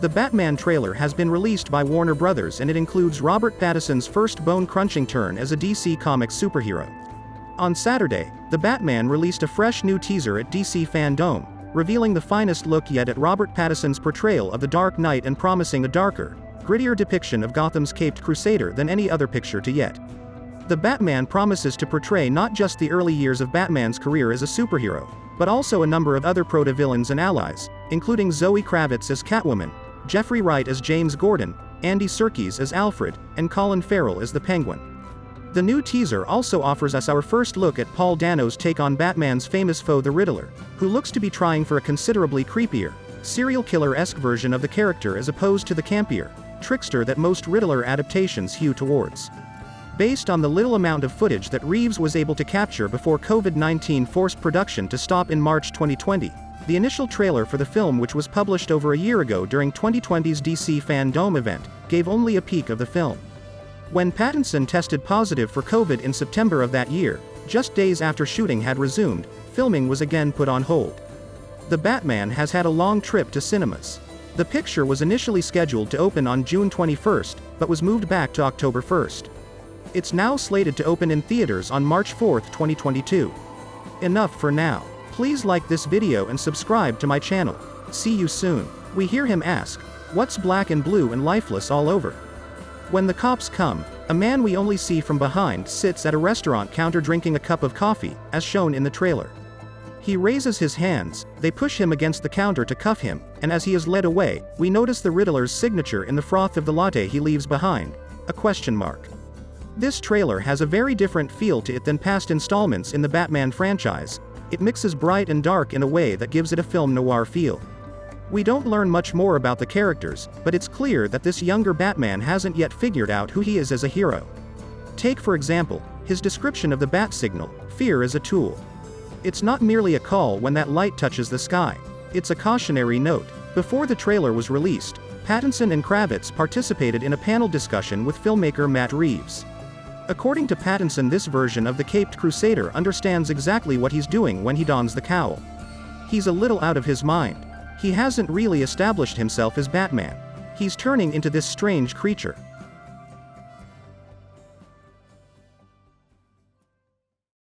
The Batman trailer has been released by Warner Brothers and it includes Robert Pattinson's first bone-crunching turn as a DC Comics superhero. On Saturday, the Batman released a fresh new teaser at DC FanDome, revealing the finest look yet at Robert Pattinson's portrayal of the Dark Knight and promising a darker, grittier depiction of Gotham's caped Crusader than any other picture to yet. The Batman promises to portray not just the early years of Batman's career as a superhero, but also a number of other proto-villains and allies, including Zoe Kravitz as Catwoman, Jeffrey Wright as James Gordon, Andy Serkis as Alfred, and Colin Farrell as the Penguin. The new teaser also offers us our first look at Paul Dano's take on Batman's famous foe the Riddler, who looks to be trying for a considerably creepier, serial killer-esque version of the character as opposed to the campier, trickster that most Riddler adaptations hew towards. Based on the little amount of footage that Reeves was able to capture before COVID-19 forced production to stop in March 2020, the initial trailer for the film, which was published over a year ago during 2020's DC FanDome event, gave only a peek of the film. When Pattinson tested positive for COVID in September of that year, just days after shooting had resumed, filming was again put on hold. The Batman has had a long trip to cinemas. The picture was initially scheduled to open on June 21st, but was moved back to October 1st. It's now slated to open in theaters on March 4, 2022. Enough for now. Please like this video and subscribe to my channel. See you soon. We hear him ask, "What's black and blue and lifeless all over?" When the cops come, a man we only see from behind sits at a restaurant counter drinking a cup of coffee, as shown in the trailer. He raises his hands, they push him against the counter to cuff him, and as he is led away, we notice the Riddler's signature in the froth of the latte he leaves behind, a question mark. This trailer has a very different feel to it than past installments in the Batman franchise. It mixes bright and dark in a way that gives it a film noir feel. We don't learn much more about the characters, but it's clear that this younger Batman hasn't yet figured out who he is as a hero. Take for example, his description of the bat signal, fear is a tool. It's not merely a call when that light touches the sky. It's a cautionary note. Before the trailer was released, Pattinson and Kravitz participated in a panel discussion with filmmaker Matt Reeves. According to Pattinson, this version of the caped Crusader understands exactly what he's doing when he dons the cowl. He's a little out of his mind. He hasn't really established himself as Batman. He's turning into this strange creature.